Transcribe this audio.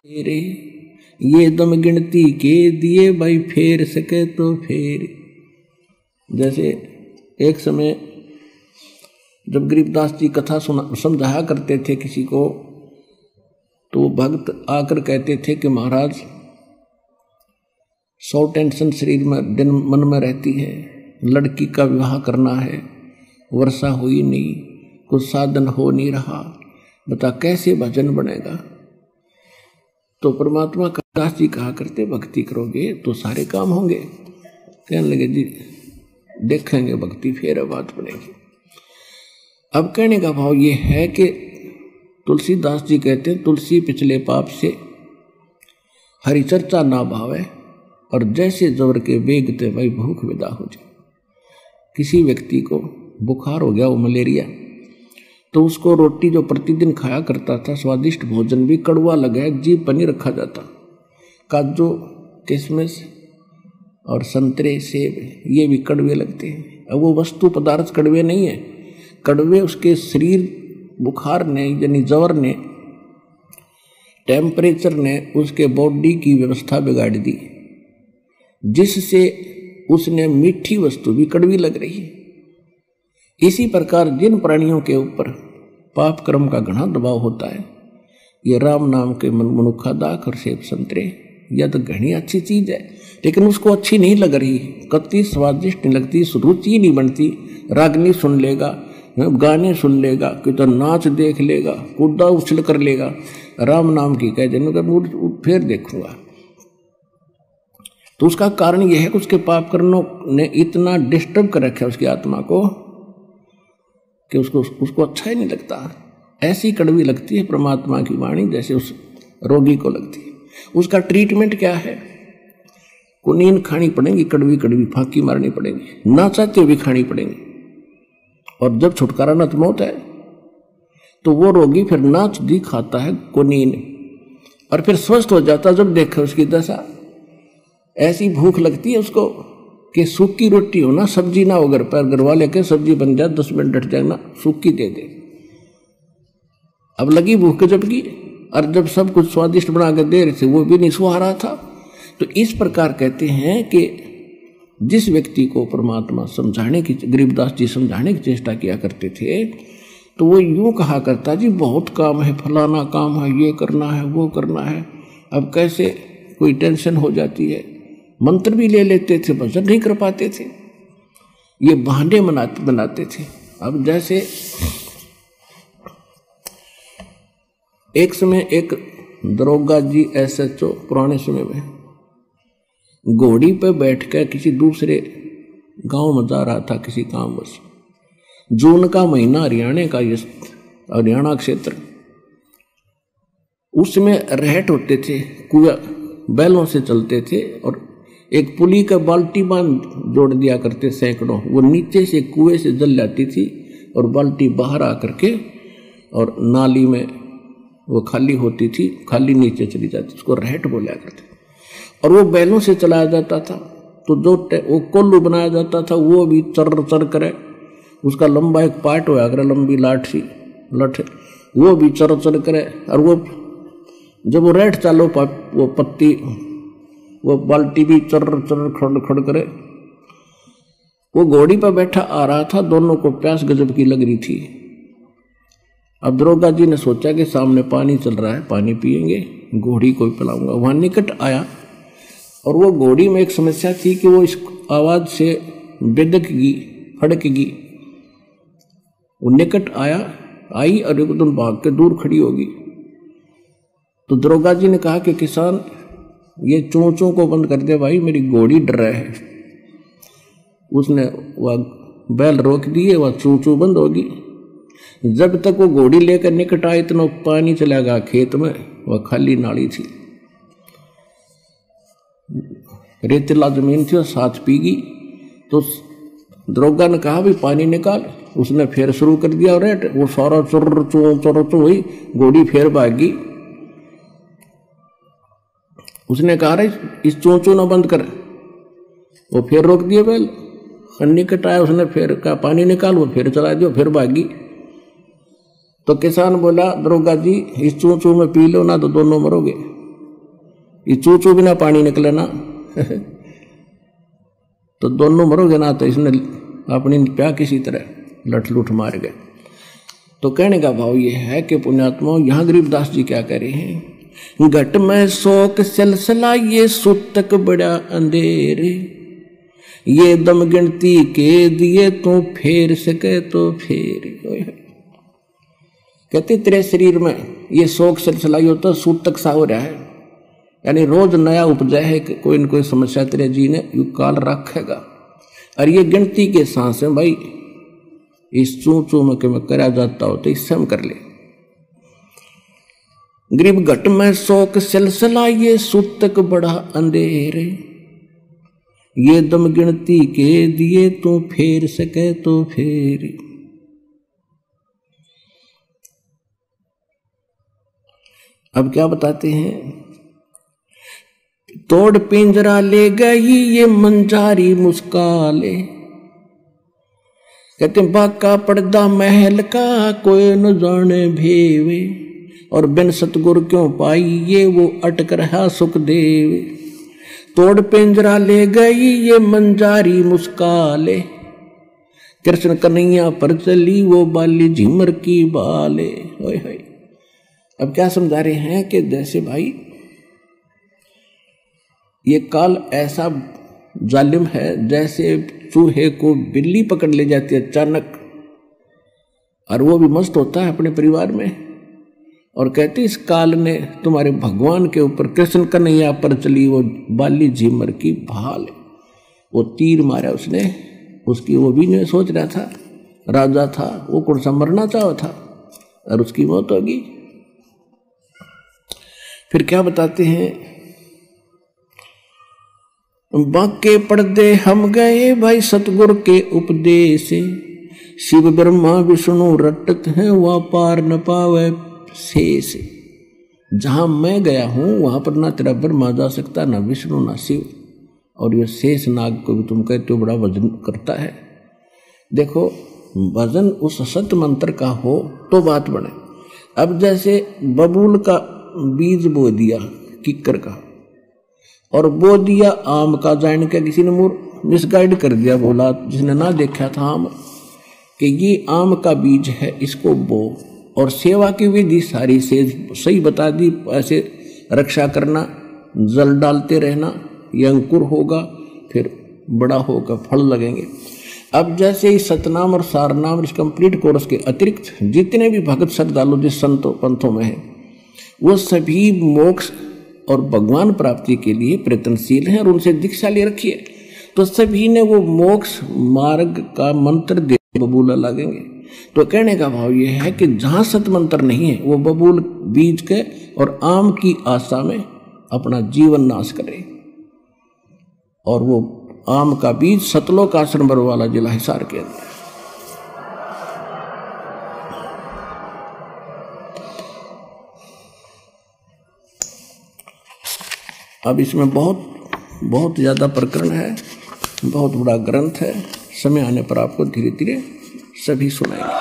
रे ये दम गिनती के दिए भाई फेर सके तो फेर। जैसे एक समय जब गरीबदास जी कथा समझाया करते थे किसी को, तो भक्त आकर कहते थे कि महाराज 100 टेंशन शरीर में दिन मन में रहती है, लड़की का विवाह करना है, वर्षा हुई नहीं, कुछ साधन हो नहीं रहा, बता कैसे भजन बनेगा। तो परमात्मा दास जी कहा करते भक्ति करोगे तो सारे काम होंगे। कहने लगे जी देखेंगे भक्ति फिर बात बनेगी। अब कहने का भाव ये है कि तुलसीदास जी कहते हैं तुलसी पिछले पाप से हरि चर्चा ना भावे, और जैसे जबर के बेगते भाई भूख विदा हो जाए। किसी व्यक्ति को बुखार हो गया, वो मलेरिया, तो उसको रोटी जो प्रतिदिन खाया करता था, स्वादिष्ट भोजन भी कड़वा लगा, जीभ पर नहीं रखा जाता। काजू, किशमिश और संतरे, सेब ये भी कड़वे लगते हैं। अब वो वस्तु पदार्थ कड़वे नहीं है, कड़वे उसके शरीर बुखार ने यानी जवर ने, टेम्परेचर ने उसके बॉडी की व्यवस्था बिगाड़ दी, जिससे उसने मीठी वस्तु भी कड़वी लग रही है। इसी प्रकार जिन प्राणियों के ऊपर पाप कर्म का घना दबाव होता है, ये राम नाम के मनुखा दाख और सेब संतरे, यह तो घनी अच्छी चीज है, लेकिन उसको अच्छी नहीं लग रही, कति स्वादिष्ट नहीं लगती, रुचि नहीं बनती। रागनी सुन लेगा, गाने सुन लेगा, कि तो नाच देख लेगा, कूदा उछल कर लेगा, राम नाम की कह जन फिर देखूंगा। तो उसका कारण यह है कि उसके पाप कर्मों ने इतना डिस्टर्ब कर रखा है उसकी आत्मा को कि उसको अच्छा ही नहीं लगता। ऐसी कड़वी लगती है परमात्मा की वाणी जैसे उस रोगी को लगती है। उसका ट्रीटमेंट क्या है? कुनीन खानी पड़ेगी, कड़वी कड़वी फांकी मारनी पड़ेगी, ना चाहते हुए भी खानी पड़ेगी। और जब छुटकारा न तो मौत है, तो वो रोगी फिर नाच दी खाता है कुनीन, और फिर स्वस्थ हो जाता। जब देखा उसकी दशा, ऐसी भूख लगती है उसको कि सूखी रोटी हो ना, सब्जी ना हो घर पर, घर वाले के सब्जी बन जाए 10 मिनट डट जाए ना, सूखी दे दे। अब लगी भूख के जबकि, और जब सब कुछ स्वादिष्ट बना के दे रहे थे वो भी नहीं सुहा रहा था। तो इस प्रकार कहते हैं कि जिस व्यक्ति को परमात्मा समझाने की, गरीबदास जी समझाने की चेष्टा किया करते थे, तो वो यूं कहा करता जी बहुत काम है, फलाना काम है, ये करना है, वो करना है। अब कैसे कोई टेंशन हो जाती है, मंत्र भी ले लेते थे, भजन नहीं कर पाते थे, ये बहाने बनाते थे। अब जैसे एक समय एक दरोगा जी SHO पुराने समय में घोड़ी पे बैठकर किसी दूसरे गांव में जा रहा था किसी कामवश। जून का महीना, हरियाणा क्षेत्र, उसमें रहट होते थे, कुआं बैलों से चलते थे, और एक पुली का बाल्टी बांध जोड़ दिया करते सैकड़ों, वो नीचे से कुएं से जल जाती थी और बाल्टी बाहर आकर के और नाली में वो खाली होती थी, खाली नीचे चली जाती, उसको रहट बोला करते। और वो बैलों से चलाया जाता था, तो जो वो कोल्लू बनाया जाता था वो भी चर चर करे, उसका लंबा एक पार्ट होया करे, लंबी लठ वो भी चर चर करे। और वो जब वो रहट चालो वो पत्ती, वो बाल्टी भी चर चर खड़ खड़ करे। वो घोड़ी पर बैठा आ रहा था, दोनों को प्यास गजब की लग रही थी। अब दरोगा जी ने सोचा कि सामने पानी चल रहा है, पानी पिएंगे, घोड़ी को पिलाऊंगा। वहां निकट आया, और वो घोड़ी में एक समस्या थी कि वो इस आवाज से बेदकगी, फड़कगी। वो निकट आई और एकदम भाग के दूर खड़ी होगी। तो दरोगा जी ने कहा कि किसान, ये चोंचों को बंद कर दे भाई, मेरी घोड़ी डर रहा है। उसने वह बैल रोक दिए, वह चोंचों बंद होगी। जब तक वो घोड़ी लेकर निकट आए, इतना पानी चला गया खेत में, वह खाली नाली थी, रेतीला जमीन थी, और साथ पीगी। तो दरोगा ने कहा भी पानी निकाल, उसने फिर शुरू कर दिया, और वो सारा चुर चो हुई, घोड़ी फिर भागी। उसने कहा रे इस चोंचो ना बंद कर, वो फिर रोक दिया बैल। निकट आया, उसने फिर कहा पानी निकाल, वो फिर चला दिया, फिर भागी। तो किसान बोला दरोगा जी इस चोंचो में पी लो ना तो दोनों मरोगे। ये चू बिना पानी निकले ना तो दोनों मरोगे ना, तो इसने अपनी प्या किसी तरह लठ लुठ मार गए। तो कहने का भाव ये है कि पुण्यात्मा, यहाँ गरीबदास जी क्या कह रहे हैं, घट में शोक सिलसिला ये सुतक बड़ा अंधेरे, ये दम गिनती के दिए तू फेर सके तो फेर। कहते तेरे शरीर में ये शोक सिलसिला ही होता, सूतक सा हो रहा है, यानी रोज नया उपजा है कि कोई न कोई समस्या तेरे जी ने यू काल रखेगा। और ये गिनती के सांस है भाई, इस चू चू में कि मैं करा जाता हो तो इससे हम कर ले। गरीब घट में शोक सिलसिला ये सूतक बड़ा अंधेरे, ये दम गिनती के दिए तू फेर सके तो फेर। अब क्या बताते हैं, तोड़ पिंजरा ले गई ये मंजारी मुस्काले, कहते बाका पर्दा महल का कोई न जाने भेवे, और बिन सतगुर क्यों पाई ये वो अटक रहा सुख देवे। तोड़ पिंजरा ले गई ये मंजारी मुस्काले, कृष्ण कन्हैया पर चली वो बाली झिमर की बाले। होय होय। अब क्या समझा रहे हैं कि जैसे भाई ये काल ऐसा जालिम है, जैसे चूहे को बिल्ली पकड़ ले जाती है अचानक, और वो भी मस्त होता है अपने परिवार में, और कहती इस काल ने तुम्हारे भगवान के ऊपर कृष्ण कन्हैया पर चली वो बाली झिमर की भाल। वो तीर मारा उसने, उसकी वो भी नहीं सोच रहा था, राजा था वो, कौन सा मरना चाहा था, और उसकी मौत होगी। फिर क्या बताते हैं, बाके पर्दे हम गए भाई सतगुर के उपदेश, शिव ब्रह्मा विष्णु रटत हैं वह पार न पावे शेष। जहां मैं गया हूं वहां पर ना तेरा ब्रह्मा जा सकता, ना विष्णु ना शिव, और ये शेष नाग को भी तुम कहते हो बड़ा वजन करता है। देखो वजन उस सत्य मंत्र का हो तो बात बने। अब जैसे बबूल का बीज बो दिया किक्कर का, और बो दिया आम का, जान के किसी ने मिसगाइड कर दिया, बोला जिसने ना देखा था आम कि ये आम का बीज है, इसको बो, और सेवा की विधि सारी से सही बता दी, ऐसे रक्षा करना, जल डालते रहना, ये अंकुर होगा फिर बड़ा होगा, फल लगेंगे। अब जैसे ही सतनाम और सारनाम इस कंप्लीट कोर्स के अतिरिक्त जितने भी भगत श्रद्धालु जिस संतों पंथों में हैं, वो सभी मोक्ष और भगवान प्राप्ति के लिए प्रयत्नशील हैं और उनसे दीक्षा ले रखी है। तो सभी ने वो मोक्ष मार्ग का मंत्र दे बबूला लगेंगे। तो कहने का भाव ये है कि जहां सत मंत्र नहीं है वो बबूल बीज के और आम की आशा में अपना जीवन नाश करे। और वो आम का बीज सतलोक आश्रम बरवाला जिला हिसार के अंदर। अब इसमें बहुत ज़्यादा प्रकरण है, बहुत बड़ा ग्रंथ है, समय आने पर आपको धीरे धीरे सभी सुनाएंगे।